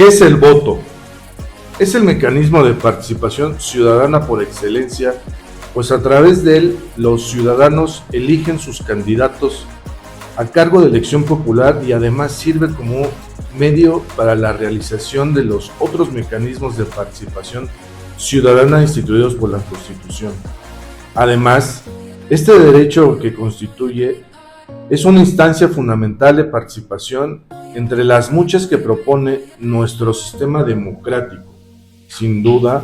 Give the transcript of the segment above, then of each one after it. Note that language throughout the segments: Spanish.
¿Qué es el voto? Es el mecanismo de participación ciudadana por excelencia, pues a través de él los ciudadanos eligen sus candidatos a cargo de elección popular y además sirve como medio para la realización de los otros mecanismos de participación ciudadana instituidos por la Constitución. Además, este derecho que constituye es una instancia fundamental de participación entre las muchas que propone nuestro sistema democrático. Sin duda,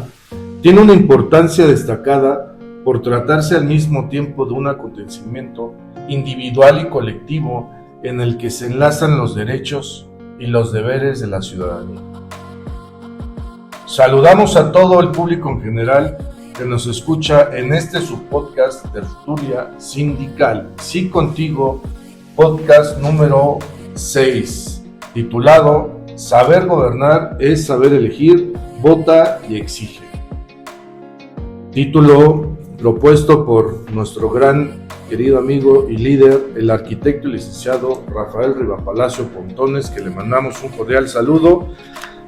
tiene una importancia destacada por tratarse al mismo tiempo de un acontecimiento individual y colectivo en el que se enlazan los derechos y los deberes de la ciudadanía. Saludamos a todo el público en general que nos escucha en este subpodcast de Tertulia Sindical. Sí contigo, podcast número 6, titulado Saber gobernar es saber elegir, vota y exige. Título propuesto por nuestro gran querido amigo y líder, el arquitecto y licenciado Rafael Rivapalacio Pontones, que le mandamos un cordial saludo.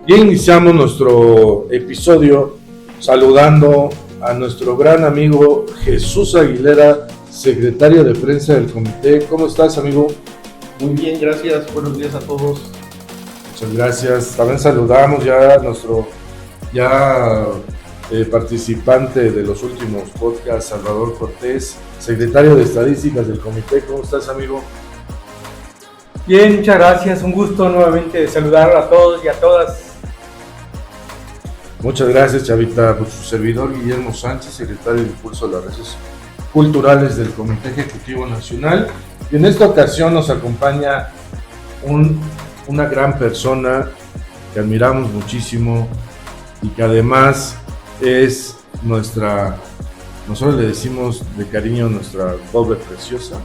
Y iniciamos nuestro episodio saludando a nuestro gran amigo Jesús Aguilera, secretario de prensa del comité. ¿Cómo estás, amigo? Muy bien, gracias. Buenos días a todos. Muchas gracias. También saludamos ya a nuestro participante de los últimos podcasts, Salvador Cortés, secretario de Estadísticas del comité. ¿Cómo estás, amigo? Bien, muchas gracias. Un gusto nuevamente saludar a todos y a todas. Muchas gracias, Chavita. Pues su servidor Guillermo Sánchez, secretario de Impulso de las Redes Culturales del Comité Ejecutivo Nacional. Y en esta ocasión nos acompaña una gran persona que admiramos muchísimo y que además es nosotros le decimos de cariño nuestra pobre preciosa,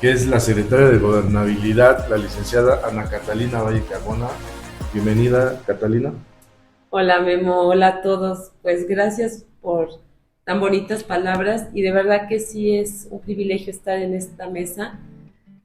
que es la secretaria de Gobernabilidad, la licenciada Ana Catalina Valle Carbona. Bienvenida, Catalina. Hola, Memo, hola a todos. Pues gracias por tan bonitas palabras y de verdad que sí es un privilegio estar en esta mesa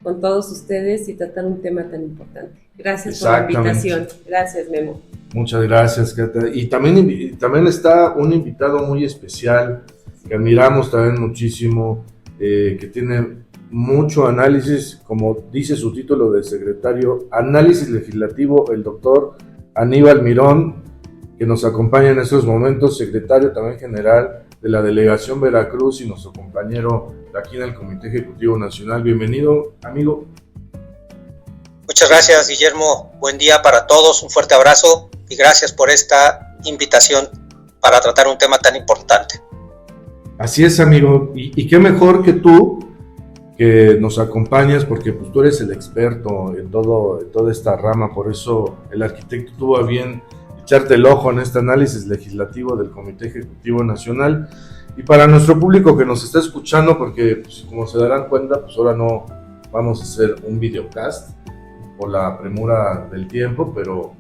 con todos ustedes y tratar un tema tan importante. Gracias por la invitación. Gracias, Memo. Muchas gracias, Cata. Y también está un invitado muy especial que admiramos también muchísimo, que tiene mucho análisis, como dice su título de secretario, análisis legislativo, el doctor Aníbal Mirón, que nos acompaña en estos momentos, secretario también general de la Delegación Veracruz y nuestro compañero de aquí en el Comité Ejecutivo Nacional. Bienvenido, amigo. Muchas gracias, Guillermo. Buen día para todos, un fuerte abrazo y gracias por esta invitación para tratar un tema tan importante. Así es, amigo, y qué mejor que tú que nos acompañas, porque pues tú eres el experto en toda esta rama, por eso el arquitecto tuvo a bien echarte el ojo en este análisis legislativo del Comité Ejecutivo Nacional. Y para nuestro público que nos está escuchando, porque pues, como se darán cuenta, pues ahora no vamos a hacer un videocast por la premura del tiempo, pero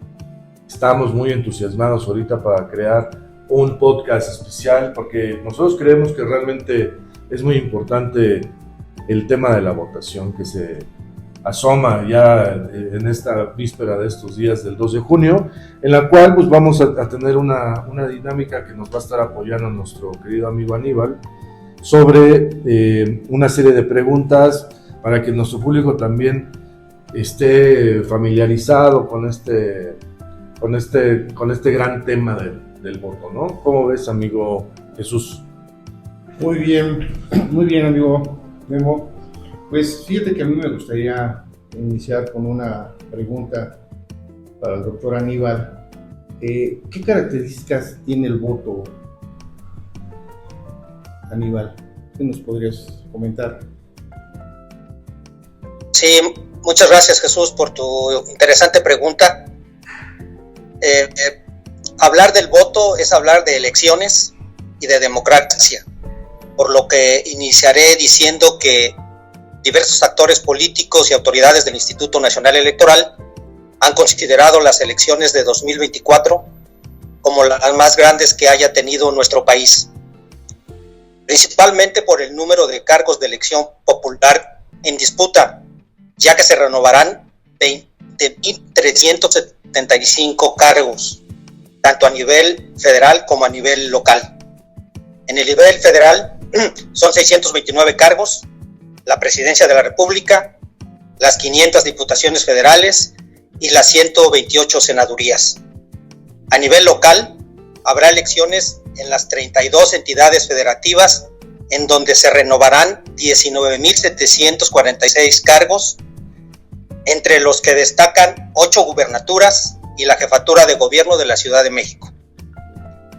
estamos muy entusiasmados ahorita para crear un podcast especial, porque nosotros creemos que realmente es muy importante el tema de la votación que se asoma ya en esta víspera de estos días del 2 de junio, en la cual pues vamos a tener una dinámica que nos va a estar apoyando nuestro querido amigo Aníbal sobre una serie de preguntas para que nuestro público también esté familiarizado con este gran tema del voto, ¿no? ¿Cómo ves, amigo Jesús? Muy bien, amigo Memo. Pues fíjate que a mí me gustaría iniciar con una pregunta para el doctor Aníbal. ¿Qué características tiene el voto, Aníbal? ¿Qué nos podrías comentar? Sí, muchas gracias, Jesús, por tu interesante pregunta. Hablar del voto es hablar de elecciones y de democracia, por lo que iniciaré diciendo que diversos actores políticos y autoridades del Instituto Nacional Electoral han considerado las elecciones de 2024 como las más grandes que haya tenido nuestro país, principalmente por el número de cargos de elección popular en disputa, ya que se renovarán 20.370 675 cargos, tanto a nivel federal como a nivel local. En el nivel federal son 629 cargos, la Presidencia de la República, las 500 diputaciones federales y las 128 senadurías. A nivel local, habrá elecciones en las 32 entidades federativas, en donde se renovarán 19.746 cargos, entre los que destacan 8 gubernaturas y la jefatura de gobierno de la Ciudad de México,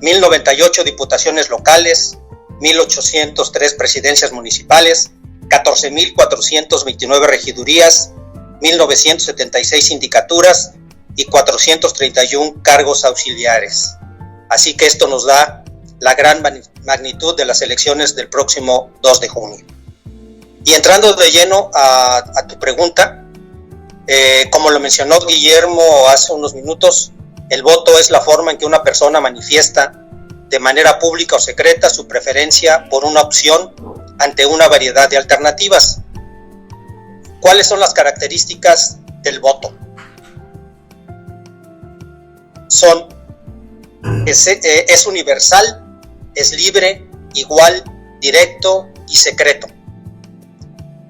1.098 diputaciones locales, 1.803 presidencias municipales, 14.429 regidurías, 1.976 sindicaturas y 431 cargos auxiliares. Así que esto nos da la gran magnitud de las elecciones del próximo 2 de junio. Y entrando de lleno a tu pregunta, como lo mencionó Guillermo hace unos minutos, el voto es la forma en que una persona manifiesta de manera pública o secreta su preferencia por una opción ante una variedad de alternativas. ¿Cuáles son las características del voto? Es universal, es libre, igual, directo y secreto.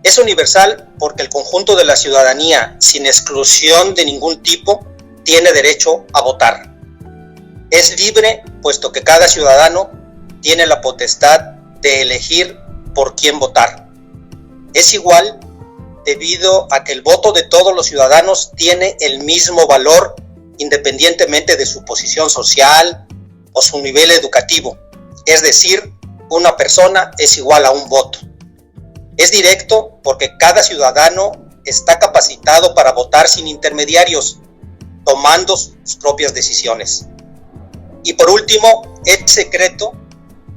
Es universal porque el conjunto de la ciudadanía, sin exclusión de ningún tipo, tiene derecho a votar. Es libre, puesto que cada ciudadano tiene la potestad de elegir por quién votar. Es igual debido a que el voto de todos los ciudadanos tiene el mismo valor independientemente de su posición social o su nivel educativo. Es decir, una persona es igual a un voto. Es directo porque cada ciudadano está capacitado para votar sin intermediarios, tomando sus propias decisiones. Y por último, es secreto,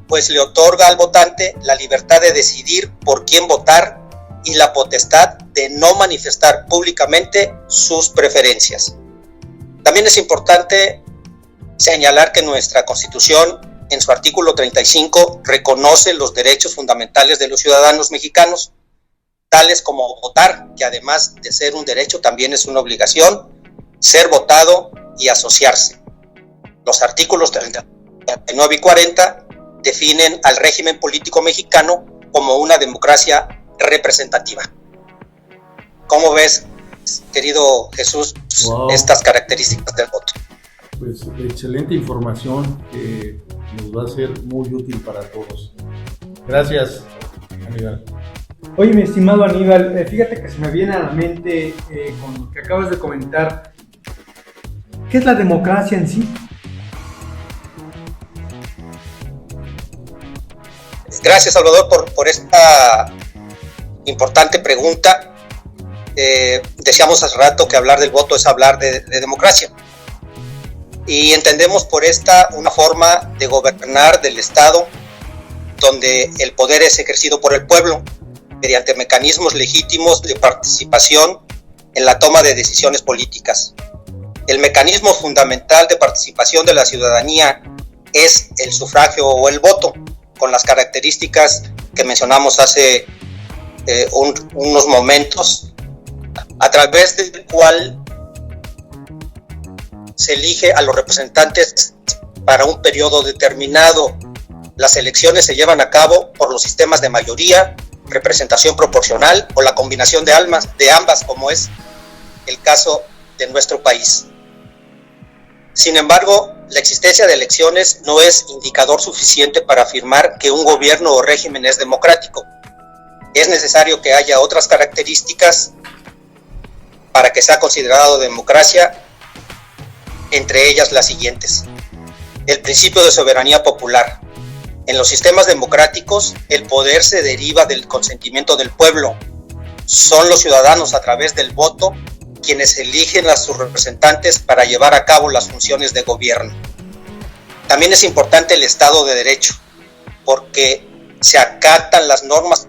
pues le otorga al votante la libertad de decidir por quién votar y la potestad de no manifestar públicamente sus preferencias. También es importante señalar que nuestra Constitución, en su artículo 35, reconoce los derechos fundamentales de los ciudadanos mexicanos, tales como votar, que además de ser un derecho también es una obligación, ser votado y asociarse. Los artículos 39 y 40 definen al régimen político mexicano como una democracia representativa. ¿Cómo ves, querido Jesús, estas características del voto? Pues excelente información que nos va a ser muy útil para todos. Gracias, Aníbal. Oye, mi estimado Aníbal, fíjate que se me viene a la mente con lo que acabas de comentar. ¿Qué es la democracia en sí? Gracias, Salvador, por esta importante pregunta. Decíamos hace rato que hablar del voto es hablar de democracia. Y entendemos por esta una forma de gobernar del Estado donde el poder es ejercido por el pueblo mediante mecanismos legítimos de participación en la toma de decisiones políticas. El mecanismo fundamental de participación de la ciudadanía es el sufragio o el voto, con las características que mencionamos hace unos momentos, a través del cual se elige a los representantes para un periodo determinado. Las elecciones se llevan a cabo por los sistemas de mayoría, representación proporcional o la combinación de ambas, como es el caso de nuestro país. Sin embargo, la existencia de elecciones no es indicador suficiente para afirmar que un gobierno o régimen es democrático. Es necesario que haya otras características para que sea considerado democracia, entre ellas las siguientes. El principio de soberanía popular. En los sistemas democráticos, el poder se deriva del consentimiento del pueblo. Son los ciudadanos, a través del voto, quienes eligen a sus representantes para llevar a cabo las funciones de gobierno. También es importante el Estado de Derecho, porque se acatan las normas.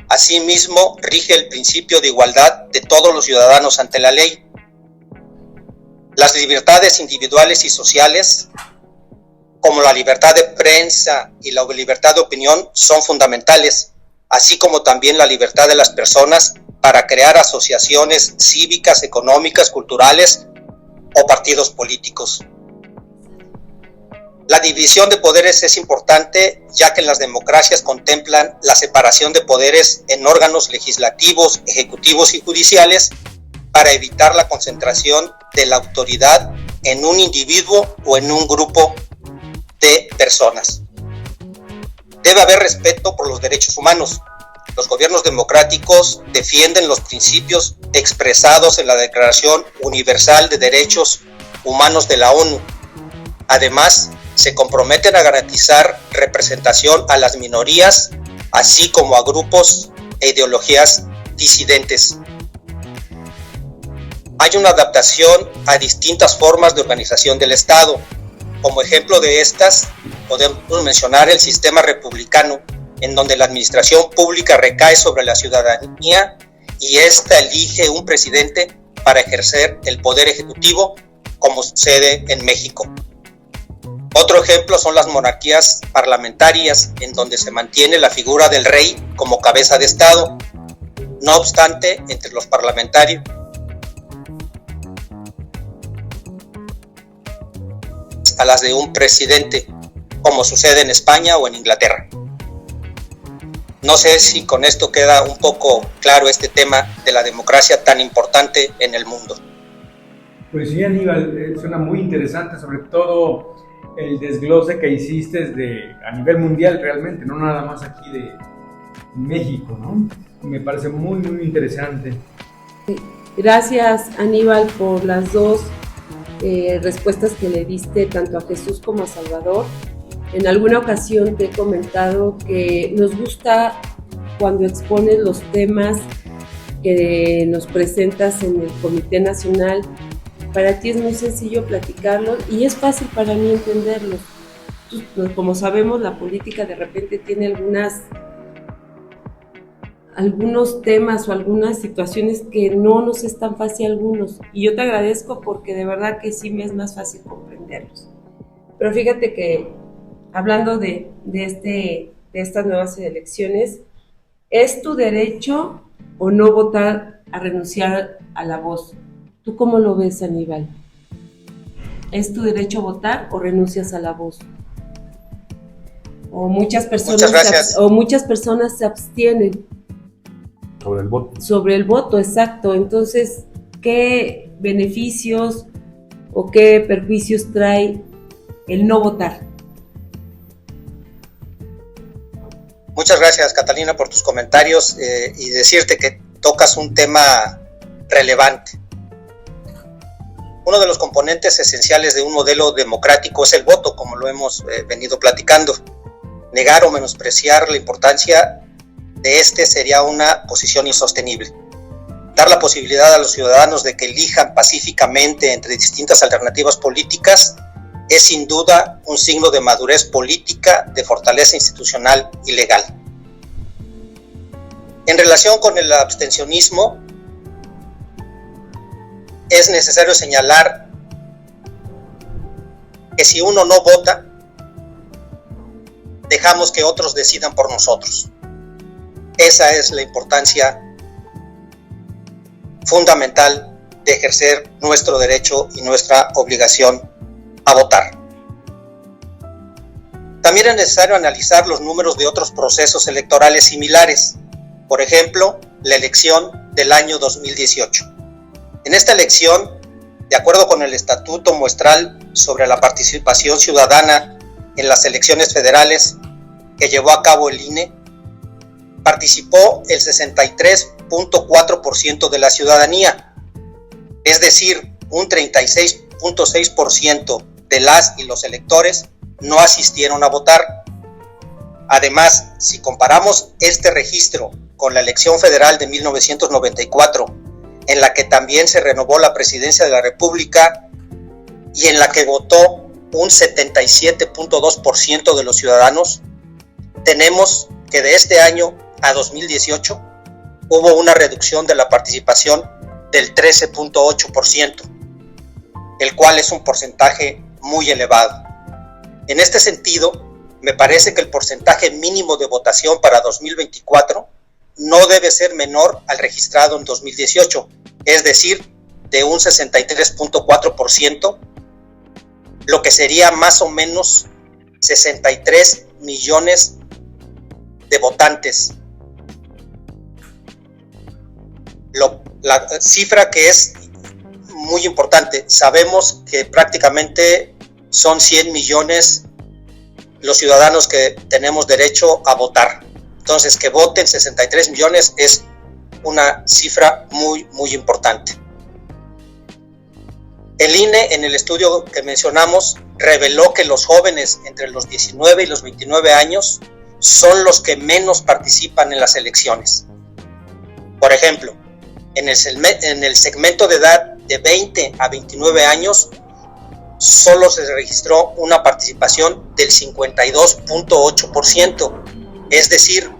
Asimismo, rige el principio de igualdad de todos los ciudadanos ante la ley. Las libertades individuales y sociales, como la libertad de prensa y la libertad de opinión, son fundamentales, así como también la libertad de las personas para crear asociaciones cívicas, económicas, culturales o partidos políticos. La división de poderes es importante, ya que las democracias contemplan la separación de poderes en órganos legislativos, ejecutivos y judiciales para evitar la concentración de la autoridad en un individuo o en un grupo de personas. Debe haber respeto por los derechos humanos. Los gobiernos democráticos defienden los principios expresados en la Declaración Universal de Derechos Humanos de la ONU. Además, se comprometen a garantizar representación a las minorías, así como a grupos e ideologías disidentes. Hay una adaptación a distintas formas de organización del Estado. Como ejemplo de estas, podemos mencionar el sistema republicano, en donde la administración pública recae sobre la ciudadanía y ésta elige un presidente para ejercer el poder ejecutivo, como sucede en México. Otro ejemplo son las monarquías parlamentarias, en donde se mantiene la figura del rey como cabeza de Estado. No obstante, entre los parlamentarios a las de un presidente, como sucede en España o en Inglaterra. No sé si con esto queda un poco claro este tema de la democracia tan importante en el mundo. Pues sí, Aníbal, suena muy interesante, sobre todo el desglose que hiciste a nivel mundial realmente, no nada más aquí de México, ¿no? Me parece muy, muy interesante. Gracias, Aníbal, por las dos respuestas que le diste tanto a Jesús como a Salvador. En alguna ocasión te he comentado que nos gusta cuando expones los temas que nos presentas en el Comité Nacional. Para ti es muy sencillo platicarlos y es fácil para mí entenderlos. Como sabemos, la política de repente tiene algunos temas o algunas situaciones que no nos es tan fácil a algunos. Y yo te agradezco porque de verdad que sí me es más fácil comprenderlos. Pero fíjate que hablando de estas nuevas elecciones, ¿es tu derecho o no votar a renunciar a la voz? ¿Tú cómo lo ves, Aníbal? ¿Es tu derecho a votar o renuncias a la voz? O muchas personas se abstienen. Sobre el voto. Sobre el voto, exacto. Entonces, ¿qué beneficios o qué perjuicios trae el no votar? Muchas gracias, Catalina, por tus comentarios y decirte que tocas un tema relevante. Uno de los componentes esenciales de un modelo democrático es el voto, como lo hemos venido platicando. Negar o menospreciar la importancia de este sería una posición insostenible. Dar la posibilidad a los ciudadanos de que elijan pacíficamente entre distintas alternativas políticas es sin duda un signo de madurez política, de fortaleza institucional y legal. En relación con el abstencionismo, es necesario señalar que si uno no vota, dejamos que otros decidan por nosotros. Esa es la importancia fundamental de ejercer nuestro derecho y nuestra obligación a votar. También es necesario analizar los números de otros procesos electorales similares, por ejemplo, la elección del año 2018. En esta elección, de acuerdo con el Estatuto Muestral sobre la Participación Ciudadana en las elecciones federales que llevó a cabo el INE, participó el 63.4% de la ciudadanía, es decir, un 36.6% de las y los electores no asistieron a votar. Además, si comparamos este registro con la elección federal de 1994, en la que también se renovó la presidencia de la República y en la que votó un 77.2% de los ciudadanos, tenemos que de este año a 2018 hubo una reducción de la participación del 13.8%, el cual es un porcentaje muy elevado. En este sentido, me parece que el porcentaje mínimo de votación para 2024 no debe ser menor al registrado en 2018, es decir, de un 63.4%, lo que sería más o menos 63 millones de votantes. La cifra que es muy importante, sabemos que prácticamente son 100 millones los ciudadanos que tenemos derecho a votar. Entonces, que voten 63 millones es una cifra muy, muy importante. El INE, en el estudio que mencionamos, reveló que los jóvenes entre los 19 y los 29 años son los que menos participan en las elecciones. Por ejemplo, en el segmento de edad de 20 a 29 años, solo se registró una participación del 52.8%, es decir,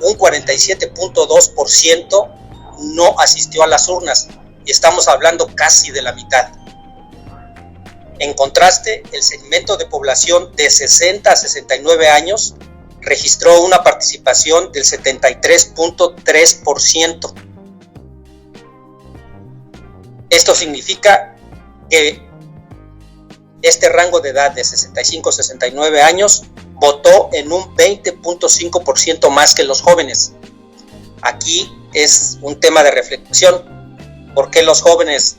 un 47.2% no asistió a las urnas, y estamos hablando casi de la mitad. En contraste, el segmento de población de 60 a 69 años registró una participación del 73.3%. Esto significa que este rango de edad de 65 a 69 años votó en un 20.5% más que los jóvenes. Aquí es un tema de reflexión. ¿Por qué los jóvenes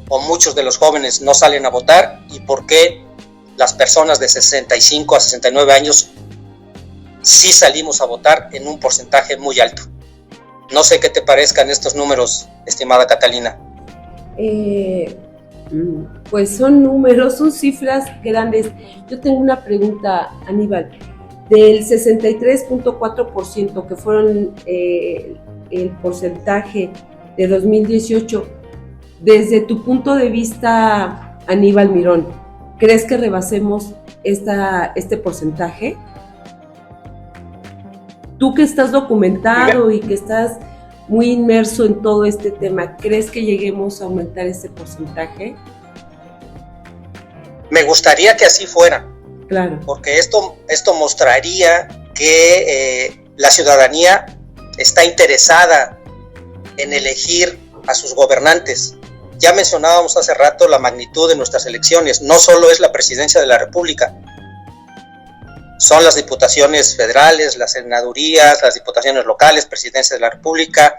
o muchos de los jóvenes no salen a votar? ¿Y por qué las personas de 65 a 69 años sí salimos a votar en un porcentaje muy alto? No sé qué te parezcan estos números, estimada Catalina. Pues son números, son cifras grandes. Yo tengo una pregunta, Aníbal. Del 63.4% que fueron el porcentaje de 2018, desde tu punto de vista, Aníbal Mirón, ¿crees que rebasemos este porcentaje? Tú que estás documentado y que estás muy inmerso en todo este tema, ¿crees que lleguemos a aumentar ese porcentaje? Me gustaría que así fuera. Claro. Porque esto mostraría que la ciudadanía está interesada en elegir a sus gobernantes. Ya mencionábamos hace rato la magnitud de nuestras elecciones. No solo es la presidencia de la República, son las diputaciones federales, las senadurías, las diputaciones locales, presidencia de la República,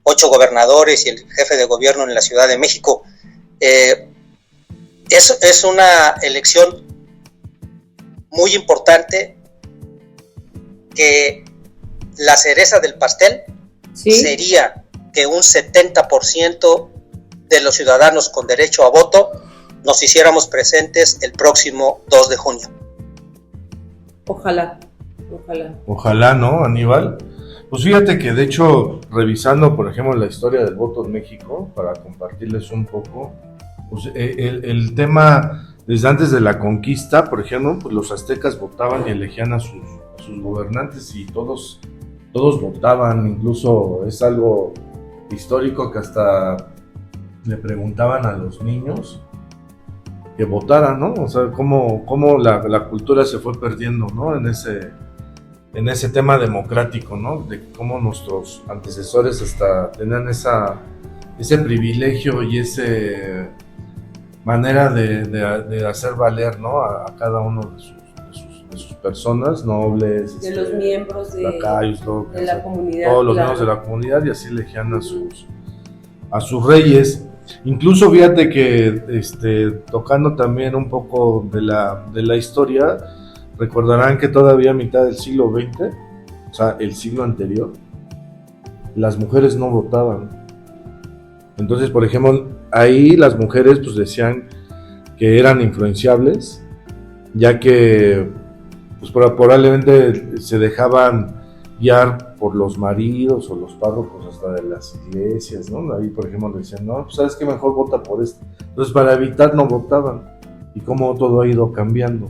8 gobernadores y el jefe de gobierno en la Ciudad de México. Es una elección muy importante, que la cereza del pastel sería que un 70% de los ciudadanos con derecho a voto nos hiciéramos presentes el próximo 2 de junio. Ojalá. Ojalá, ¿no, Aníbal? Pues fíjate que de hecho, revisando por ejemplo la historia del voto en México, para compartirles un poco, pues el tema desde antes de la conquista, por ejemplo, pues los aztecas votaban y elegían a sus gobernantes y todos votaban. Incluso es algo histórico que hasta le preguntaban a los niños que votaran, ¿no? O sea, cómo la cultura se fue perdiendo, ¿no? En ese tema democrático, ¿no? De cómo nuestros antecesores hasta tenían ese privilegio y esa manera de hacer valer, ¿no? A cada uno de sus personas, nobles, de los miembros de la comunidad, todos los miembros de la comunidad, y así elegían a sus reyes. Incluso fíjate que tocando también un poco de la historia, recordarán que todavía a mitad del siglo XX, o sea, el siglo anterior, las mujeres no votaban. Entonces, por ejemplo, ahí las mujeres pues decían que eran influenciables, ya que pues probablemente se dejaban guiar por los maridos o los párrocos hasta de las iglesias, ¿no? Ahí, por ejemplo, decían, no, pues sabes que mejor vota por esto. Entonces, para evitar no votaban, y cómo todo ha ido cambiando.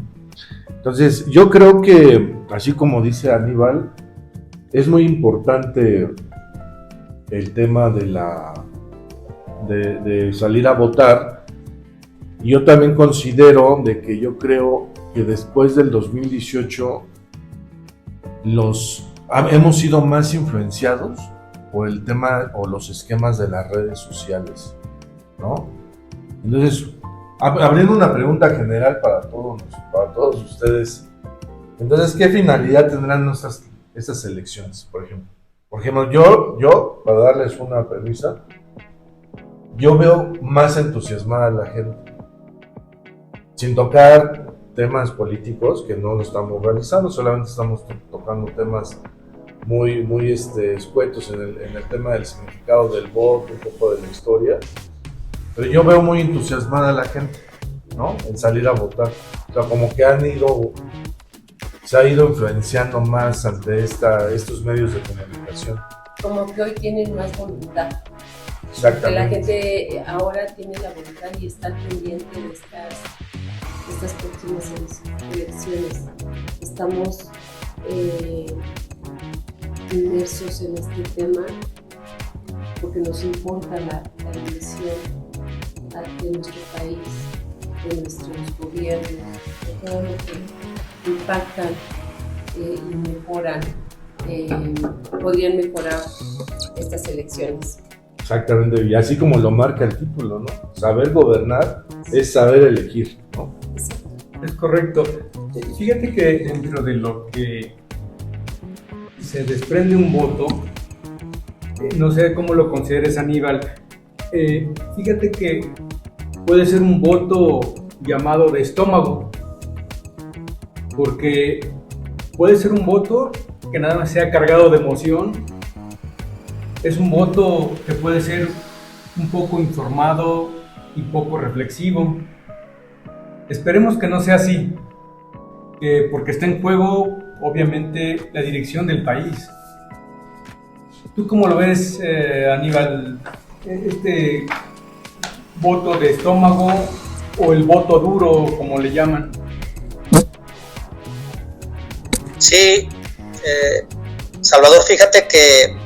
Entonces, yo creo que, así como dice Aníbal, es muy importante el tema de salir a votar. Y yo también considero de que yo creo que después del 2018 los hemos sido más influenciados por el tema o los esquemas de las redes sociales, ¿no? Entonces, abriendo una pregunta general para todos ustedes, entonces, ¿qué finalidad tendrán estas elecciones, por ejemplo? Por ejemplo, yo, para darles una premisa, yo veo más entusiasmada a la gente, sin tocar temas políticos que no lo estamos realizando, solamente estamos tocando temas muy escuetos en el tema del significado del voto, un poco de la historia, pero yo veo muy entusiasmada a la gente, ¿no? En salir a votar, o sea, como que se ha ido influenciando más ante estos medios de comunicación. Como que hoy tienen más voluntad. Exactamente. Que la gente ahora tiene la voluntad y está al pendiente de estas próximas elecciones. Estamos inmersos en este tema porque nos importa la elección de nuestro país, de nuestros gobiernos, de todo lo que impactan y mejoran, podrían mejorar estas elecciones. Exactamente, y así como lo marca el título, ¿no? Saber gobernar es saber elegir, ¿no? Es correcto. Fíjate que dentro de lo que se desprende un voto, no sé cómo lo consideres, Aníbal, fíjate que puede ser un voto llamado de estómago, porque puede ser un voto que nada más sea cargado de emoción, es un voto que puede ser un poco informado y poco reflexivo. Esperemos que no sea así, porque está en juego obviamente la dirección del país. ¿Tú cómo lo ves, Aníbal, este voto de estómago o el voto duro, como le llaman? Sí, Salvador, fíjate que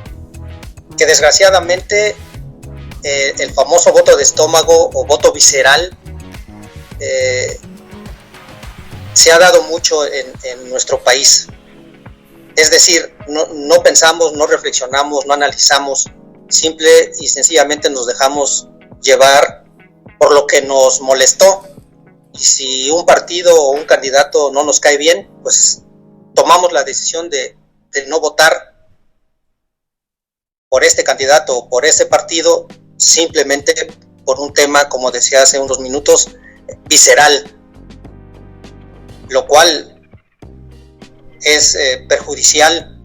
desgraciadamente el famoso voto de estómago o voto visceral se ha dado mucho en nuestro país. Es decir, no pensamos, no reflexionamos, no analizamos, simple y sencillamente nos dejamos llevar por lo que nos molestó. Y si un partido o un candidato no nos cae bien, pues tomamos la decisión de no votar por este candidato o por este partido, simplemente por un tema, como decía hace unos minutos, visceral, lo cual es perjudicial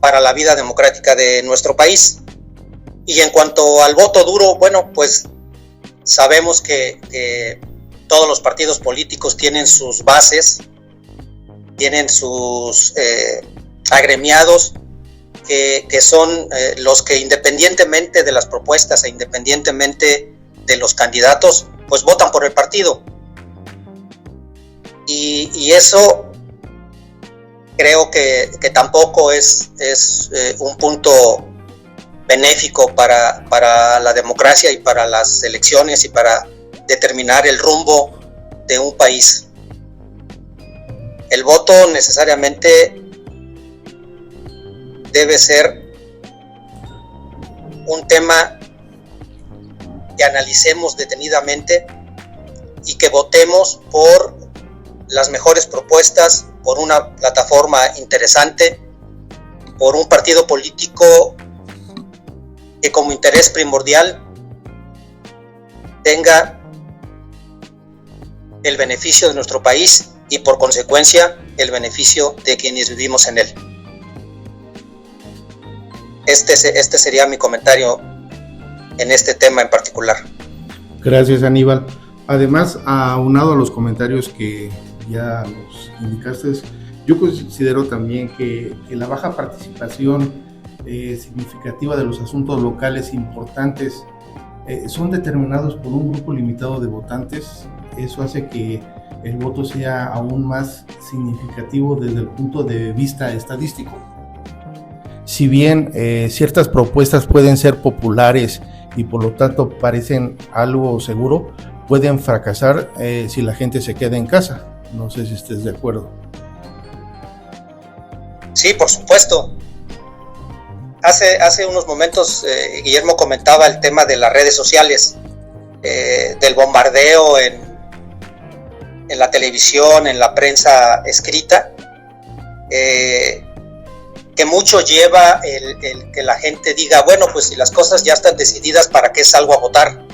para la vida democrática de nuestro país. Y en cuanto al voto duro, bueno, pues sabemos que todos los partidos políticos tienen sus bases, tienen sus agremiados, que son los que, independientemente de las propuestas e independientemente de los candidatos, pues votan por el partido. Y eso creo que tampoco es un punto benéfico para la democracia y para las elecciones y para determinar el rumbo de un país. El voto necesariamente debe ser un tema que analicemos detenidamente y que votemos por las mejores propuestas, por una plataforma interesante, por un partido político que como interés primordial tenga el beneficio de nuestro país y por consecuencia el beneficio de quienes vivimos en él. Este sería mi comentario en este tema en particular. Gracias, Aníbal. Además, aunado a los comentarios que ya nos indicaste, yo considero también que la baja participación significativa de los asuntos locales importantes son determinados por un grupo limitado de votantes. Eso hace que el voto sea aún más significativo desde el punto de vista estadístico. Si bien ciertas propuestas pueden ser populares y por lo tanto parecen algo seguro, pueden fracasar si la gente se queda en casa. No sé si estés de acuerdo. Sí, por supuesto. Hace unos momentos Guillermo comentaba el tema de las redes sociales, del bombardeo en la televisión, en la prensa escrita, que mucho lleva el que la gente diga, bueno, pues si las cosas ya están decididas, ¿para qué salgo a votar?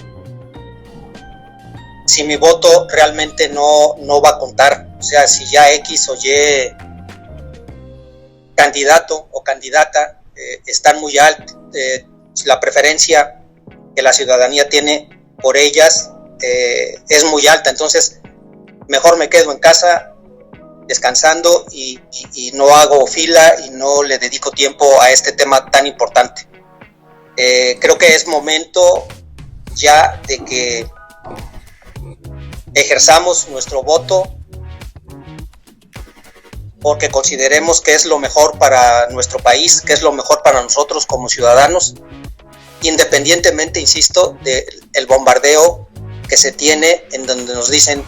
Si mi voto realmente no va a contar, o sea, si ya X o Y candidato o candidata están muy altos, la preferencia que la ciudadanía tiene por ellas es muy alta, entonces mejor me quedo en casa descansando y no hago fila y no le dedico tiempo a este tema tan importante. Creo que es momento ya de que ejerzamos nuestro voto porque consideremos que es lo mejor para nuestro país, que es lo mejor para nosotros como ciudadanos, independientemente, insisto, del bombardeo que se tiene en donde nos dicen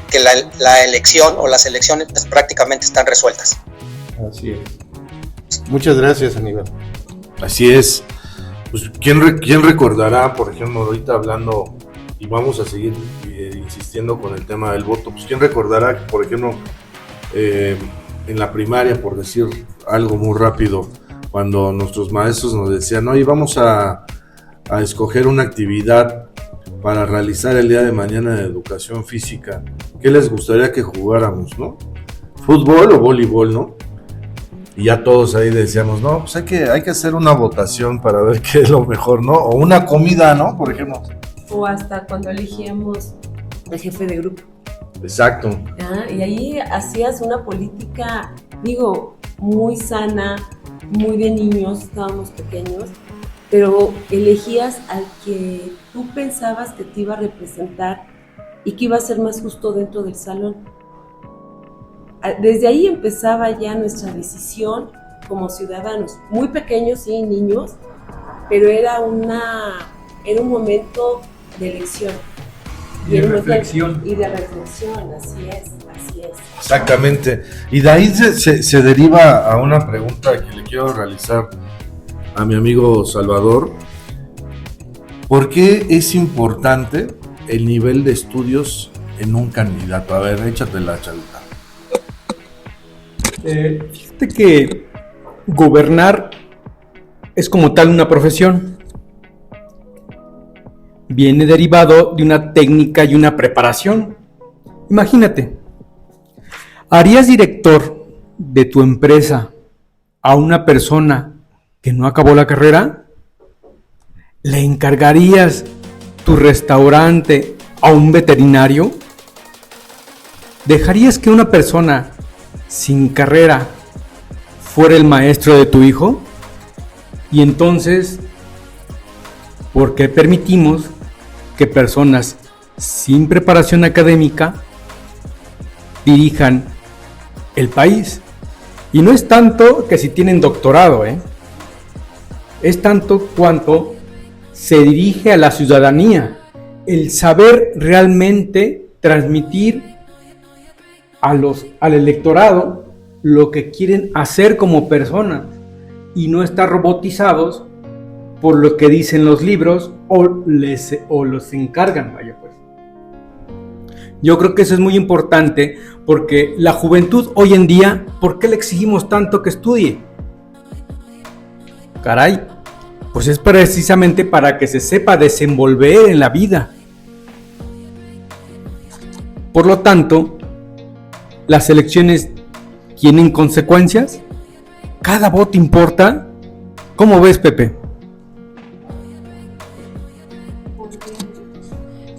que la elección o las elecciones pues, prácticamente están resueltas. Así es. Muchas gracias, Aníbal. Así es. Pues, ¿quién recordará, por ejemplo, ahorita hablando, y vamos a seguir insistiendo con el tema del voto, pues quién recordará, por ejemplo, en la primaria, por decir algo muy rápido, cuando nuestros maestros nos decían, oye, vamos a escoger una actividad para realizar el día de mañana de educación física, ¿qué les gustaría que jugáramos, no? ¿Fútbol o voleibol, no? Y ya todos ahí decíamos, no, pues hay que hacer una votación para ver qué es lo mejor, ¿no? O una comida, ¿no? Por ejemplo. O hasta cuando elegíamos el jefe de grupo. Exacto. Y ahí hacías una política, digo, muy sana, muy de niños, estábamos pequeños, pero elegías al que tú pensabas que te iba a representar y que iba a ser más justo dentro del salón. Desde ahí empezaba ya nuestra decisión como ciudadanos, muy pequeños, sí, niños, pero era un momento de elección. Y de reflexión. Y de reflexión, así es. Exactamente. Y de ahí se deriva a una pregunta que le quiero realizar a mi amigo Salvador. ¿Por qué es importante el nivel de estudios en un candidato? A ver, échate la chalita. Fíjate que gobernar es como tal una profesión. Viene derivado de una técnica y una preparación. Imagínate, ¿harías director de tu empresa a una persona que no acabó la carrera? ¿Le encargarías tu restaurante a un veterinario? ¿Dejarías que una persona sin carrera fuera el maestro de tu hijo? Y entonces, ¿por qué permitimos que personas sin preparación académica dirijan el país? Y no es tanto que si tienen doctorado, es tanto cuanto se dirige a la ciudadanía, el saber realmente transmitir al electorado lo que quieren hacer como personas y no estar robotizados por lo que dicen los libros o los encargan, vaya pues. Yo creo que eso es muy importante porque la juventud hoy en día, ¿por qué le exigimos tanto que estudie? Caray, pues es precisamente para que se sepa desenvolver en la vida. Por lo tanto, las elecciones tienen consecuencias. Cada voto importa. ¿Cómo ves, Pepe?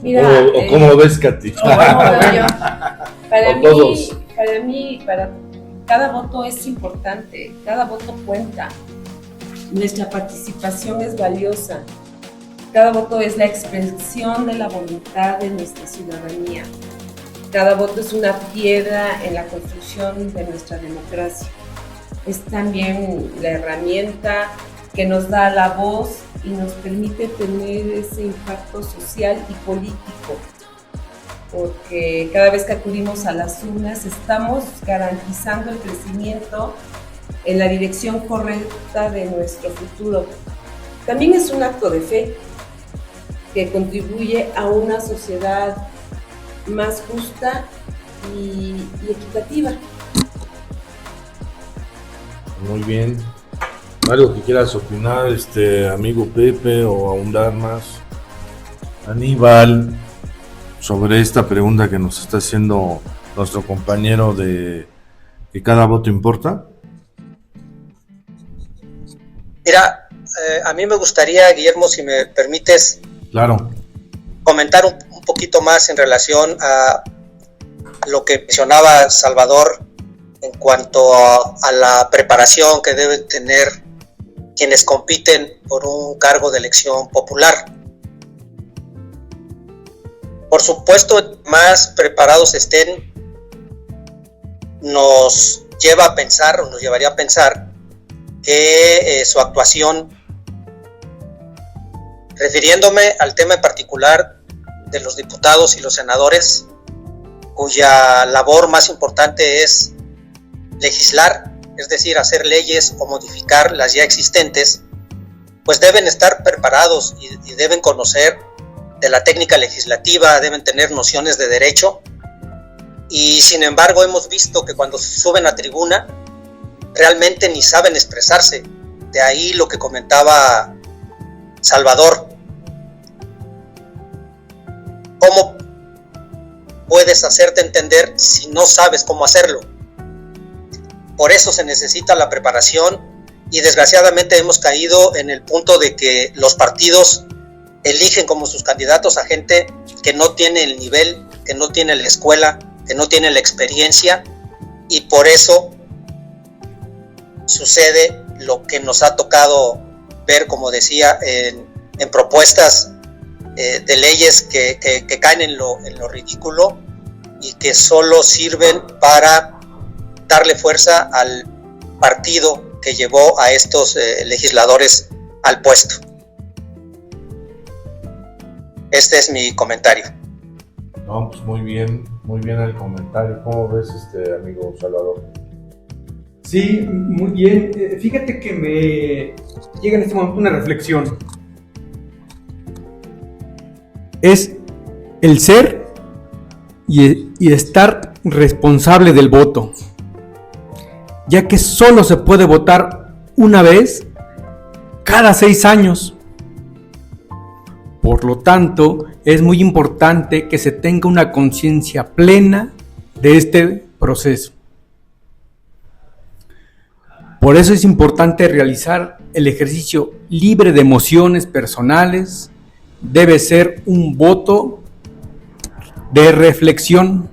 Mira, ¿O cómo ves, Katy? Para mí, cada voto es importante, cada voto cuenta. Nuestra participación es valiosa. Cada voto es la expresión de la voluntad de nuestra ciudadanía. Cada voto es una piedra en la construcción de nuestra democracia. Es también la herramienta que nos da la voz y nos permite tener ese impacto social y político, porque cada vez que acudimos a las urnas estamos garantizando el crecimiento en la dirección correcta de nuestro futuro. También es un acto de fe que contribuye a una sociedad más justa y equitativa. Muy bien. ¿Algo que quieras opinar, amigo Pepe, o ahondar más, Aníbal, sobre esta pregunta que nos está haciendo nuestro compañero de que cada voto importa? Mira, a mí me gustaría, Guillermo, si me permites, Claro. comentar un poquito más en relación a lo que mencionaba Salvador en cuanto a la preparación que deben tener quienes compiten por un cargo de elección popular. Por supuesto, más preparados estén, nos lleva a pensar, o nos llevaría a pensar que su actuación, refiriéndome al tema en particular de los diputados y los senadores, cuya labor más importante es legislar, es decir, hacer leyes o modificar las ya existentes, pues deben estar preparados y deben conocer de la técnica legislativa, deben tener nociones de derecho, y sin embargo hemos visto que cuando suben a tribuna realmente ni saben expresarse. De ahí lo que comentaba Salvador. ¿Cómo puedes hacerte entender si no sabes cómo hacerlo? Por eso se necesita la preparación, y desgraciadamente hemos caído en el punto de que los partidos eligen como sus candidatos a gente que no tiene el nivel, que no tiene la escuela, que no tiene la experiencia, y por eso sucede lo que nos ha tocado ver, como decía, en propuestas de leyes que caen en lo ridículo y que solo sirven para darle fuerza al partido que llevó a estos legisladores al puesto. Este es mi comentario. No, pues muy bien el comentario. ¿Cómo ves, amigo Salvador? Sí, muy bien. Fíjate que me llega en este momento una reflexión. Es el ser y estar responsable del voto, ya que solo se puede votar una vez cada 6 años. Por lo tanto, es muy importante que se tenga una conciencia plena de este proceso. Por eso es importante realizar el ejercicio libre de emociones personales. Debe ser un voto de reflexión.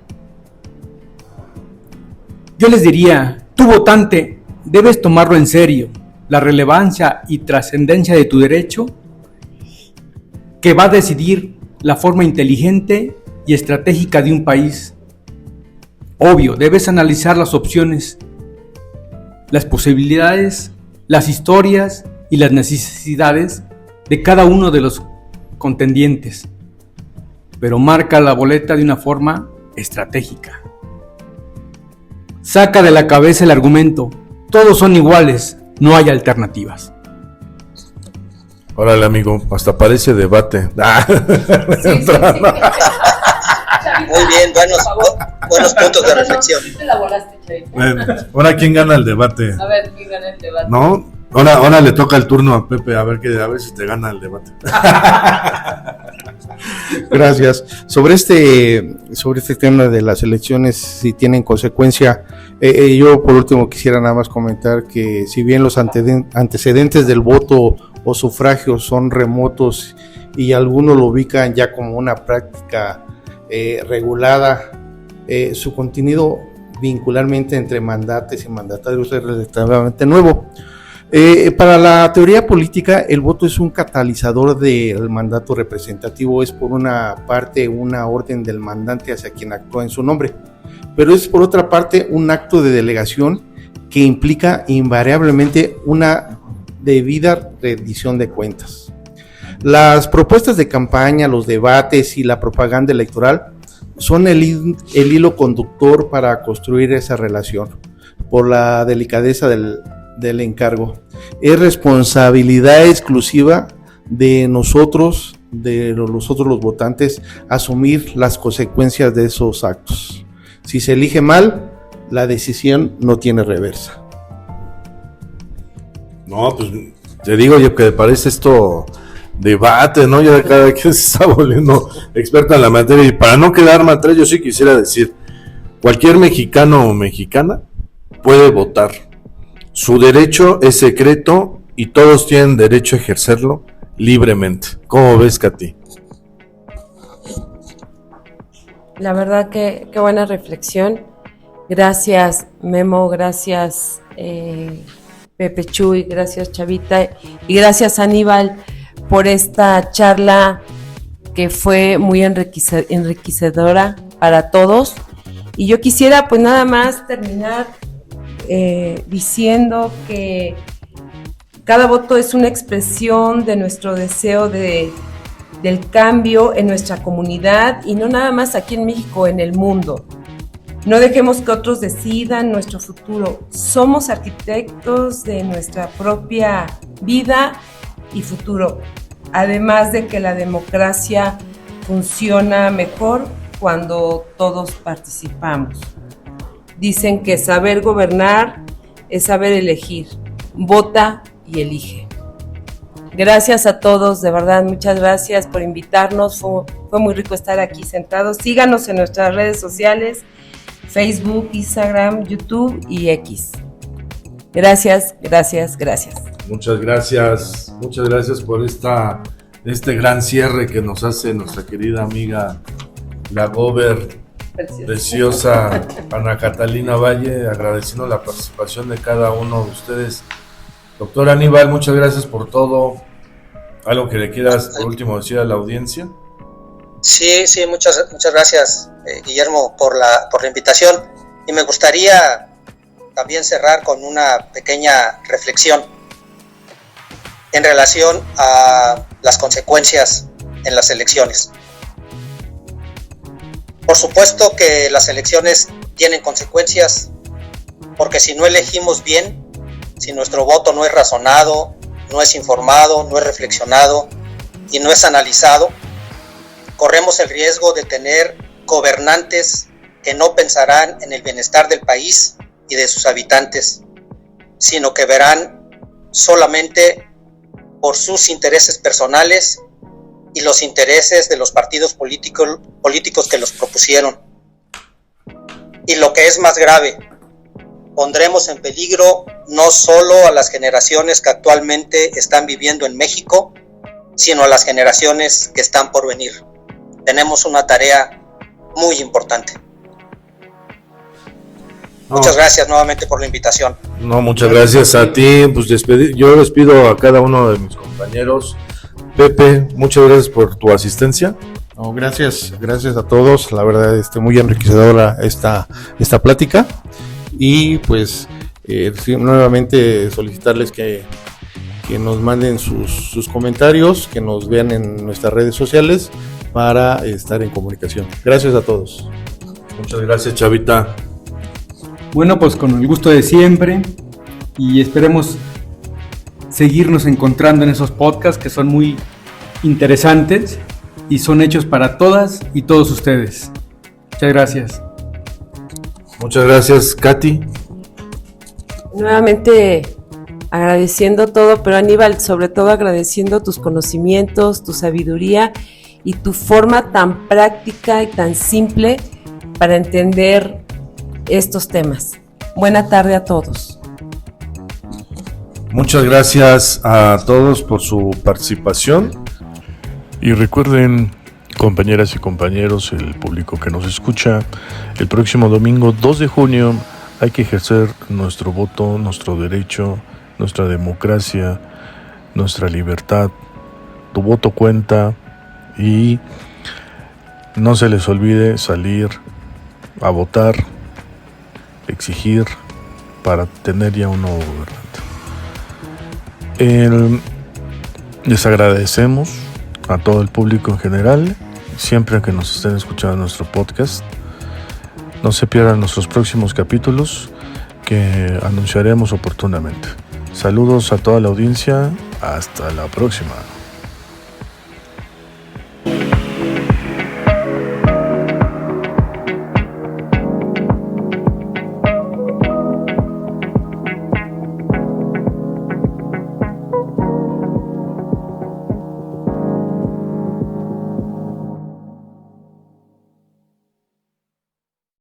Yo les diría, tú votante, debes tomarlo en serio, la relevancia y trascendencia de tu derecho, que va a decidir la forma inteligente y estratégica de un país. Obvio, debes analizar las opciones, las posibilidades, las historias y las necesidades de cada uno de los contendientes, pero marca la boleta de una forma estratégica. Saca de la cabeza el argumento, todos son iguales, no hay alternativas. Órale, amigo, hasta parece debate. Sí. Muy bien, buenos puntos de reflexión. Sí te la volaste, Chavita. Ahora, ¿quién gana el debate? A ver, ¿quién gana el debate? ¿No? Ahora le toca el turno a Pepe, a ver si te gana el debate. Gracias. Sobre este tema de las elecciones, si tienen consecuencia, yo por último quisiera nada más comentar que si bien los antecedentes del voto o sufragio son remotos y algunos lo ubican ya como una práctica regulada, su contenido vincularmente entre mandatos y mandatarios es relativamente nuevo. Para la teoría política, el voto es un catalizador del mandato representativo, es por una parte una orden del mandante hacia quien actúa en su nombre, pero es por otra parte un acto de delegación que implica invariablemente una debida rendición de cuentas. Las propuestas de campaña, los debates y la propaganda electoral son el hilo conductor para construir esa relación. por la delicadeza del encargo. Es responsabilidad exclusiva de nosotros, los votantes, asumir las consecuencias de esos actos. Si se elige mal, la decisión no tiene reversa. No, pues te digo yo que parece esto debate, ¿no? Ya cada quien se está volviendo experta en la materia. Y para no quedar mal, yo sí quisiera decir, cualquier mexicano o mexicana puede votar. Su derecho es secreto y todos tienen derecho a ejercerlo libremente. ¿Cómo ves, Katy? La verdad que qué buena reflexión. Gracias, Memo, gracias, Pepe Chuy, gracias, Chavita, y gracias, Aníbal, por esta charla que fue muy enriquecedora para todos. Y yo quisiera pues nada más terminar diciendo que cada voto es una expresión de nuestro deseo del cambio en nuestra comunidad, y no nada más aquí en México, en el mundo. No dejemos que otros decidan nuestro futuro. Somos arquitectos de nuestra propia vida y futuro. Además de que la democracia funciona mejor cuando todos participamos. Dicen que saber gobernar es saber elegir. Vota y elige. Gracias a todos, de verdad, muchas gracias por invitarnos. Fue muy rico estar aquí sentados. Síganos en nuestras redes sociales: Facebook, Instagram, YouTube y X. Gracias, gracias, gracias. Muchas gracias por este gran cierre que nos hace nuestra querida amiga, la gober preciosa Ana Catalina Valle, agradeciendo la participación de cada uno de ustedes. Doctor Aníbal, muchas gracias por todo. ¿Algo que le quieras por último decir a la audiencia? Sí, muchas gracias, Guillermo, por la invitación, y me gustaría también cerrar con una pequeña reflexión en relación a las consecuencias en las elecciones. Por supuesto que las elecciones tienen consecuencias, porque si no elegimos bien, si nuestro voto no es razonado, no es informado, no es reflexionado y no es analizado, corremos el riesgo de tener gobernantes que no pensarán en el bienestar del país y de sus habitantes, sino que verán solamente por sus intereses personales y los intereses de los partidos políticos que los propusieron. Y lo que es más grave, pondremos en peligro no solo a las generaciones que actualmente están viviendo en México, sino a las generaciones que están por venir. Tenemos una tarea muy importante. Muchas gracias nuevamente por la invitación. No, muchas gracias a ti. Pues yo despido a cada uno de mis compañeros. Pepe, muchas gracias por tu asistencia. No, gracias a todos. La verdad, muy enriquecedora esta plática. Y pues nuevamente solicitarles que nos manden sus comentarios, que nos vean en nuestras redes sociales para estar en comunicación. Gracias a todos. Muchas gracias, Chavita. Bueno, pues con el gusto de siempre, y esperemos seguirnos encontrando en esos podcasts que son muy interesantes y son hechos para todas y todos ustedes. Muchas gracias. Muchas gracias, Katy. Nuevamente agradeciendo todo, pero Aníbal, sobre todo agradeciendo tus conocimientos, tu sabiduría y tu forma tan práctica y tan simple para entender estos temas. Buena tarde a todos. Muchas gracias a todos por su participación. Y recuerden, compañeras y compañeros, el público que nos escucha, el próximo domingo 2 de junio hay que ejercer nuestro voto, nuestro derecho, nuestra democracia, nuestra libertad. Tu voto cuenta y no se les olvide salir a votar, exigir para tener ya un nuevo gobernante. Les agradecemos a todo el público en general, siempre que nos estén escuchando nuestro podcast. No se pierdan nuestros próximos capítulos, que anunciaremos oportunamente. Saludos a toda la audiencia, hasta la próxima.